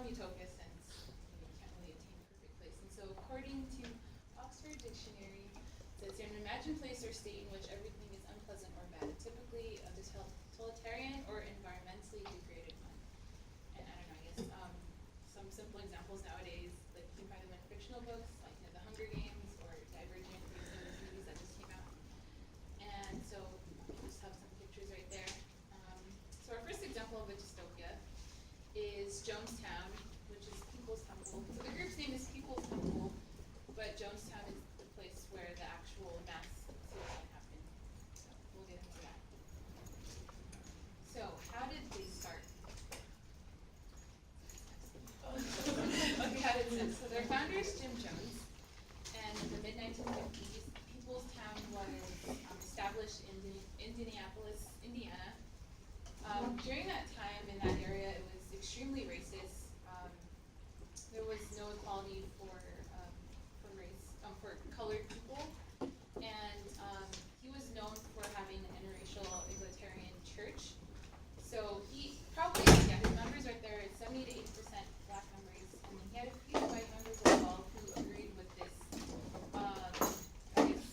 utopia since you can't really attain a perfect place. And so according to Oxford Dictionary, it says an imagined place or state in which everything is unpleasant or bad, typically a totalitarian or environmentally degraded one. And I don't know, I guess some simple examples nowadays, like you can find them in fictional books, like The Hunger Games or Divergent, these movies that just came out. And so we just have some pictures right there. So our first example of a dystopia is Jonestown, which is People's Temple. So the group's name is People's Temple, but Jonestown is the place where the actual mass suicide happened. So we'll get into that. So how did they start? Okay, how did it start? So their founder is Jim Jones, and in the mid-1950s, People's Town was established in Indianapolis, Indiana. During that time in that area, it was extremely racist. There was no equality for race, for colored people, and he was known for having an interracial egalitarian church. So he probably, his members right there, it's 70 to 80% black members, and then he had a few white members as well who agreed with this, I guess,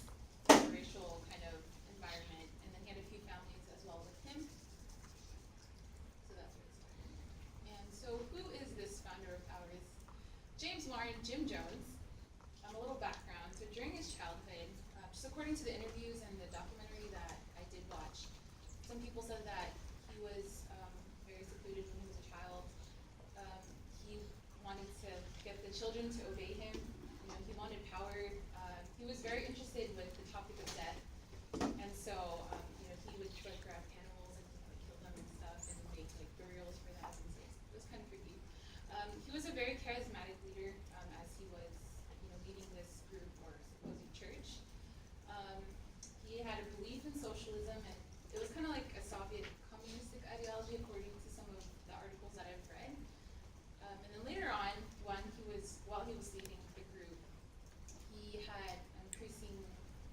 racial kind of environment, and then he had a few families as well with him. So that's where it started. And so who is this founder of ours? James Martin, Jim Jones. A little background. So during his childhood, just according to the interviews and the documentary that I did watch, some people said that he was very secluded when he was a child. He wanted to get the children to obey him. You know, he wanted power. He was very interested with the topic of death, and so you know, he would like grab animals and like kill them and stuff, and make like burials for them. And so it was kind of creepy. He was a very charismatic leader as he was, you know, leading this group or supposed church. He had a belief in socialism, and it was kind of like a Soviet communistic ideology, according to some of the articles that I've read. And then later on, while he was leading the group, he had increasing,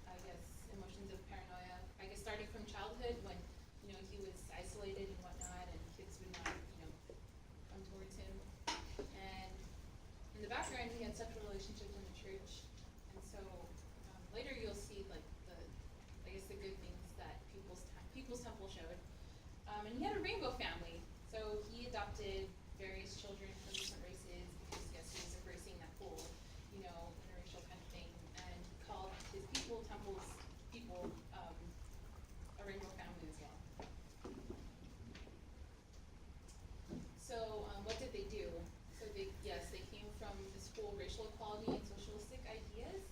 I guess, emotions of paranoia. I guess starting from childhood, when you know he was isolated and whatnot, and kids would not, you know, come towards him. And in the background, he had sexual relationships in the church, and so later you'll see like the good things that People's Temple showed. And he had a rainbow family, so he adopted various children from different races because yes, he was embracing that whole, you know, interracial kind of thing, and he called his Temple's people a rainbow family as well. So what did they do? So they came from this whole racial equality and socialistic ideas.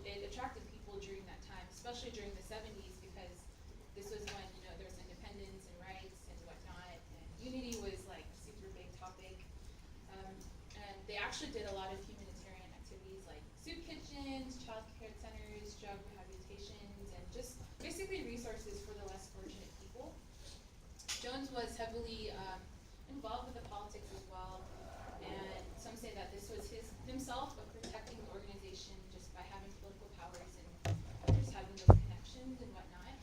It attracted people during that time, especially during the 70s, because this was when, you know, there was independence and rights and whatnot, and unity was like a super big topic. And they actually did a lot of humanitarian activities like soup kitchens, child care centers, drug rehabilitations, and just basically resources for the less fortunate people. Jones was heavily involved with the politics as well, and some say that this was himself of protecting the organization just by having political powers and just having those connections and whatnot.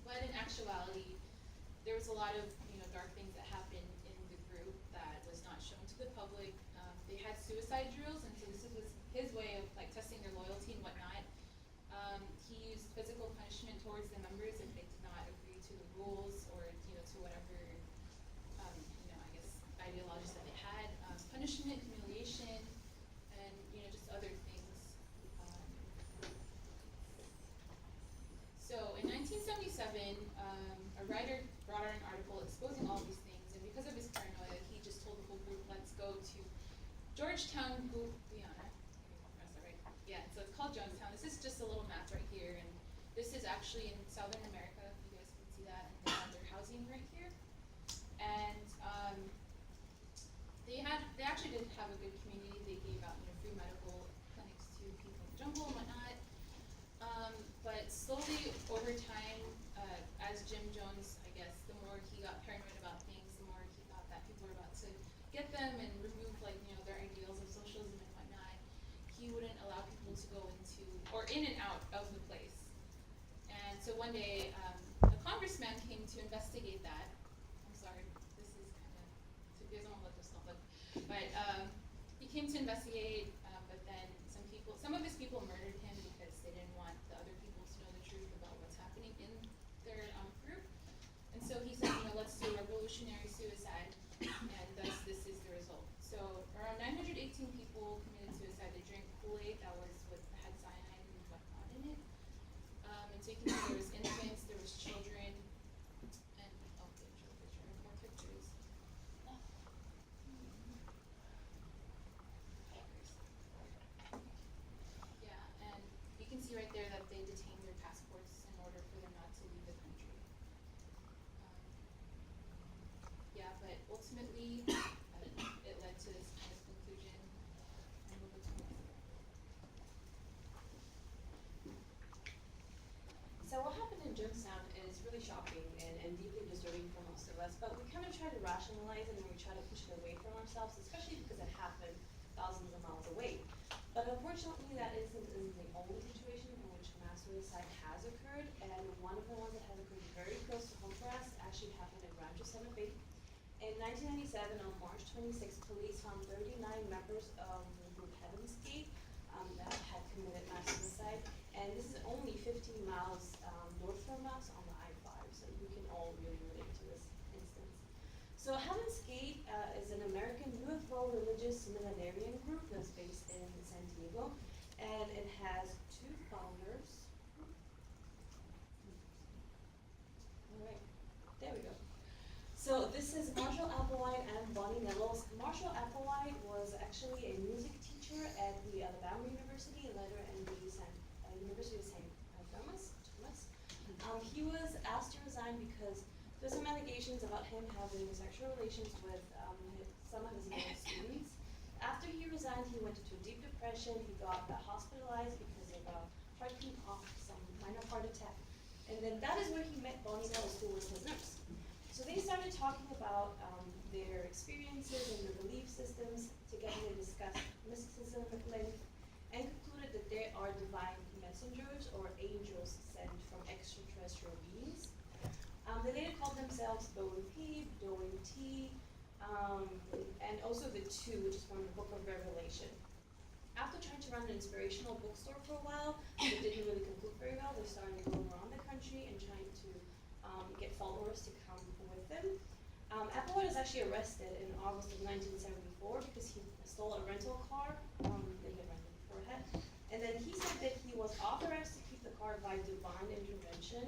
But in actuality, there was a lot of, you know, dark things that happened in the group that was not shown to the public. They had suicide drills, and so this was his way of like testing their loyalty and whatnot. He used physical punishment towards the members if they did not agree to the rules or, you know, to whatever, you know, I guess ideologies that they had. Punishment, humiliation, and, you know, just other things. So in 1977, a writer brought out an article exposing all these things, and because of his paranoia, he just told the whole group, let's go to Georgetown, Guyana. That's right. Yeah, so it's called Jonestown. This is just a little map right here, and this is actually in Southern America. You guys can see that, and they have their housing right here. And they actually did have a good community. They gave out, you know, free medical clinics to people in the jungle and whatnot. But slowly over time, as Jim Jones, I guess, the more he got paranoid about things, the more he thought that people were about to get them and remove, like, you know, their ideals of socialism and whatnot. He wouldn't allow people to go into or in and out of the place. And so one day, a congressman came to investigate that. I'm sorry. came to investigate, but then some of his people murdered him because they didn't want the other people to know the truth about what's happening in their group. And so he said, let's do a revolutionary suicide, and thus this is the result. So around 918 people committed suicide. They drank Kool-Aid that had cyanide and whatnot in it. And so you can see there was infants, there was children, and oh, more pictures. Yeah, and you can see right there that they detained their passports in order for them not to leave the country. Yeah, but ultimately, it led to this kind of conclusion. And we'll go to the next. So what happened in Jonestown is really shocking and deeply disturbing for most of us, but we kind of try to rationalize it and we try to push it away from ourselves, especially because it happened thousands of miles away. But unfortunately, that isn't the only situation in which mass suicide has occurred, and one of the ones that has occurred very close to home for us actually happened in Rancho Santa Fe. In 1997, on March 26, police found 39 members of the group Heaven's Gate that had committed mass suicide, and this is only 15 miles north from us on the I-5, so we can all really relate to this instance. So Heaven's Gate is an American UFO religious millenarian group that's based in San Diego, and it has two founders. All right, there we go. So this is Marshall Applewhite and Bonnie Nettles. Marshall Applewhite was actually a music teacher at the Alabama University, and later in the University of St. Thomas. He was asked to resign because there's some allegations about him having sexual relations with some of his male students. After he resigned, he went into a deep depression. He got hospitalized because of some minor heart attack. And then that is where he met Bonnie Nettles, who was his nurse. So they started talking about their experiences and their belief systems. Together they discussed mysticism at length and concluded that there are divine messengers or angels sent from extraterrestrial beings. They later called themselves Doan P, Doan T, and also the Two, which is from the Book of Revelation. After trying to run an inspirational bookstore for a while, it didn't really conclude very well. They started going around the country and trying to get followers to come with them. Applewhite was actually arrested in August of 1974 because he stole a rental car. They had rented beforehand. And then he said that he was authorized to keep the car by divine intervention.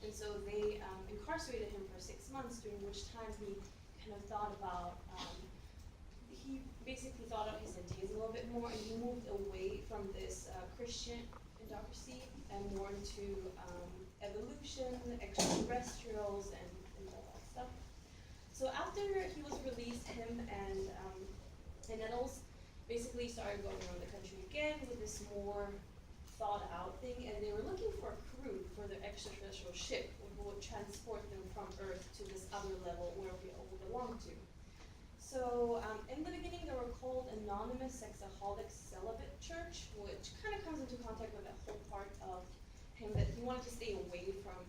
And so they incarcerated him for 6 months, during which time he kind of thought about, he basically thought of his ideas a little bit more, and he moved away from this Christian indocracy and more into evolution, extraterrestrials, and all that stuff. So after he was released, him and Nettles basically started going around the country again with this more thought out thing, and they were looking for a crew for their extraterrestrial ship, who would transport them from Earth to this other level where we all belong to. So in the beginning, they were called Anonymous Sexaholic Celibate Church, which kind of comes into contact with that whole part of him that he wanted to stay away from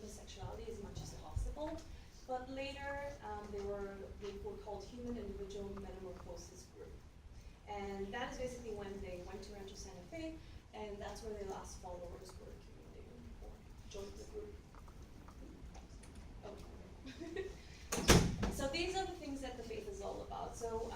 his sexuality as much as possible. But later, they were called Human Individual Metamorphosis Group. And that is basically when they went to Rancho Santa Fe, and that's where their last followers were accumulated or joined the group. Okay. So these are the things that the faith is all about. So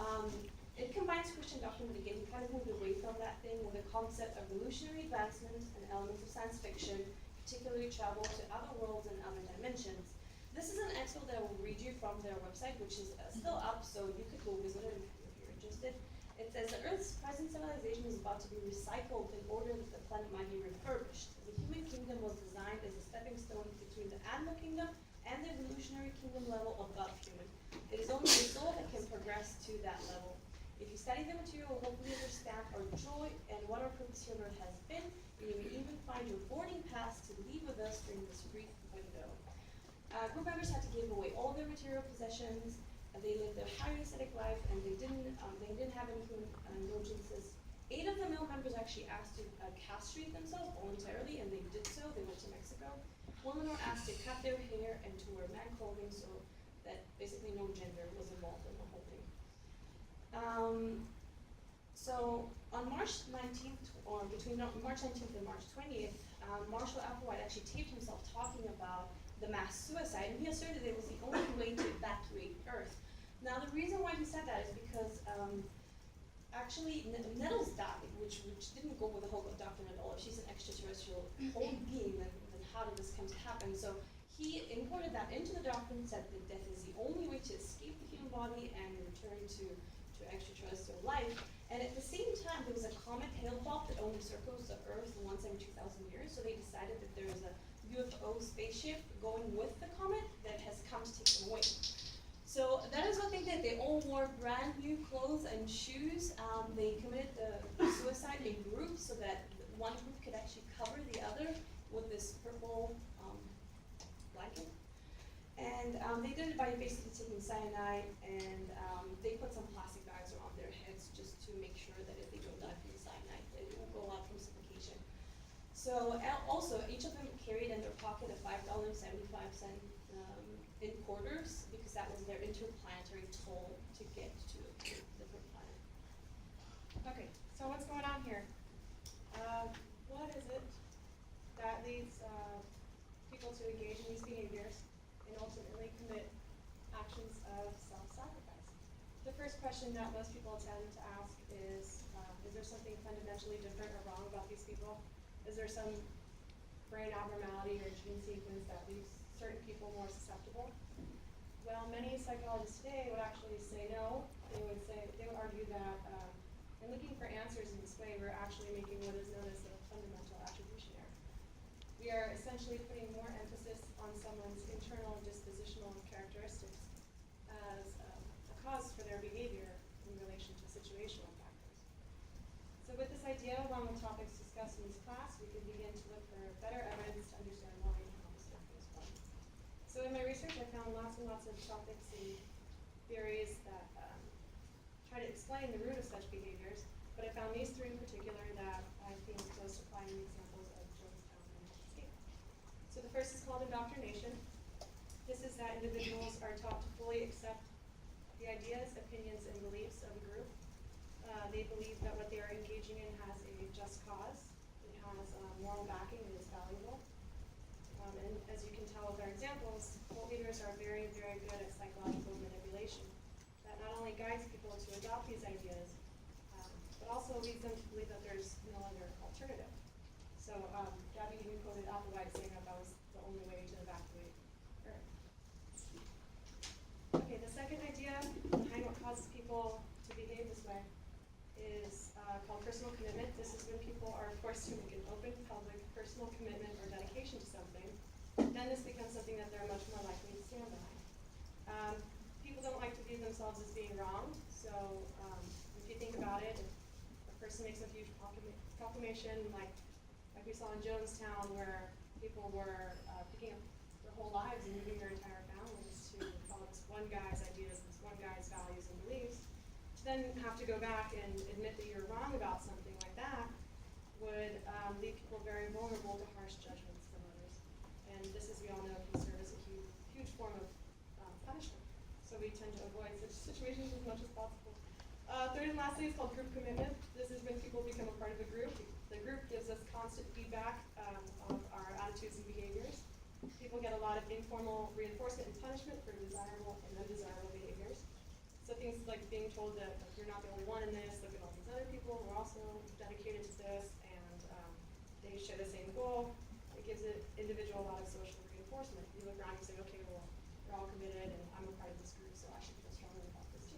it combines Christian doctrine, but again, we kind of moved away from that thing with the concept of evolutionary advancement and elements of science fiction, particularly travel to other worlds and other dimensions. This is an excerpt that I will read you from their website, which is still up, so you could go visit it if you're interested. It says, the Earth's present civilization is about to be recycled in order that the planet might be refurbished. The human kingdom was designed as a stepping stone between the animal kingdom and the evolutionary kingdom level above human. It is only the soul that can progress to that level. If you study the material, you'll hopefully understand our joy and what our purpose here on Earth has been, and you may even find your boarding pass to leave with us during this brief window. Group members had to give away all their material possessions, and they lived a highly ascetic life, and they didn't have any human indulgences. 8 of the male members actually asked to castrate themselves voluntarily, and they did so. They went to Mexico. Women were asked to cut their hair and to wear man clothing, so that basically no gender was involved in the whole thing. So on March 19th, or between March 19th and March 20th, Marshall Applewhite actually taped himself talking about the mass suicide, and he asserted it was the only way to evacuate Earth. Now the reason why he said that is because actually Nettles died, which didn't go with the whole doctrine at all. If she's an extraterrestrial whole being, then how did this come to happen? So he imported that into the doctrine, said that death is the only way to escape the human body and return to extraterrestrial life. And at the same time, there was a comet Hale-Bopp that only circles the Earth once every 2,000 years. So they decided that there was a UFO spaceship going with the comet that has come to take them away. So that is what they did. They all wore brand new clothes and shoes. They committed the suicide in groups so that one group could actually cover the other with this purple blanket. And they did it by basically taking cyanide, and they put some plastic bags around their heads just to make sure that if they don't die from the cyanide, they won't go out from suffocation. So also, each of them carried in their pocket a $5.75 in quarters, because that was their interplanetary toll to get to a different planet. Okay, so what's going on here? What is it that leads people to engage in these behaviors and ultimately commit actions of self-sacrifice? The first question that most people tend to ask is there something fundamentally different or wrong about these people? Is there some brain abnormality or gene sequence that leaves certain people more susceptible? Well, many psychologists today would actually say no. They would argue that in looking for answers in this way, we're actually making what is known as a fundamental attribution error. We are essentially putting more emphasis on someone's internal dispositional characteristics as a cause for their behavior in relation to situational factors. So with this idea, along with topics discussed in this class, we can begin to look for better evidence to understand why and how this is going. So in my research, I found lots and lots of topics and theories that try to explain the root of such behaviors, but I found these three in particular that I think most apply in the examples of Jonestown and Massacre. So the first is called indoctrination. This is that individuals are taught to fully accept the ideas, opinions, and beliefs of a group. They believe that what they are engaging in has a just cause, it has moral backing, and is valuable. And as you can tell with our examples, cult leaders are very, very good at psychological manipulation. That not only guides people to adopt these ideas, but also leads them to believe that there's no other alternative. So Gabby even quoted Applewhite saying that that was the only way to evacuate Earth. Okay, the second idea behind what causes people to behave this way is called personal commitment. This is when people are forced to make an open, public, personal commitment or dedication to something. Then this becomes something that they're much more likely to stand behind. People don't like to view themselves as being wrong, so if you think about it, if a person makes a huge proclamation like we saw in Jonestown, where people were picking up their whole lives and moving their entire families to follow this one guy's ideas, this one guy's values and beliefs, to then have to go back and admit that you're wrong about something like that would leave people very vulnerable to harsh judgments from others. And this, as we all know, can serve as a huge form of punishment. So we tend to avoid such situations as much as possible. Third and lastly is called group commitment. This is when people become a part of a group. The group gives us constant feedback of our attitudes and behaviors. People get a lot of informal reinforcement and punishment for desirable and undesirable behaviors. So things like being told that you're not the only one in this, look at all these other people who are also dedicated to this, and they share the same goal. It gives an individual a lot of social reinforcement. You look around and say, okay, well, we're all committed and I'm a part of this group, so I should feel strongly about this too.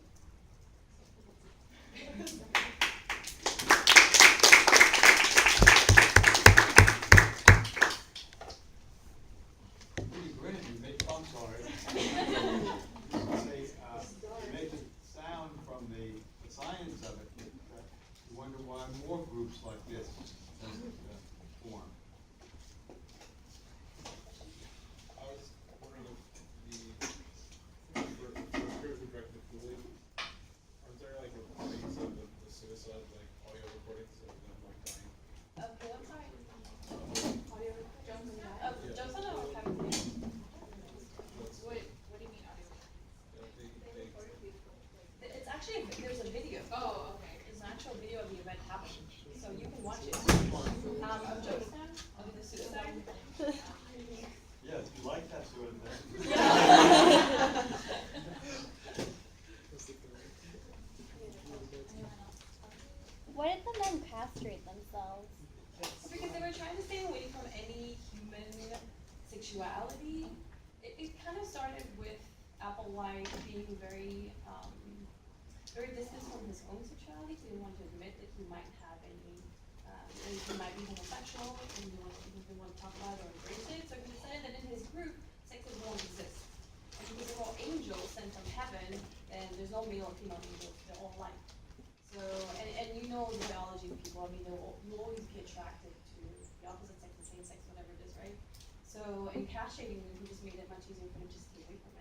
Pretty grin, I'm sorry. You make it sound from the science of it, that you wonder why more groups like this form. I was wondering if the trying to stay away from any human sexuality. It kind of started with Applewhite being very, very distant from his own sexuality. He didn't want to admit that he might have any, he might be homosexual, and he didn't want to talk about it or embrace it. So he decided that in his group, sexes won't exist. And because they're all angels sent from heaven, then there's no male or female angels, they're all alike. So, and you know the biology of people, I mean, you'll always be attracted to the opposite sex, the same sex, whatever it is, right? So in castrating them, he just made it much easier for them to stay away from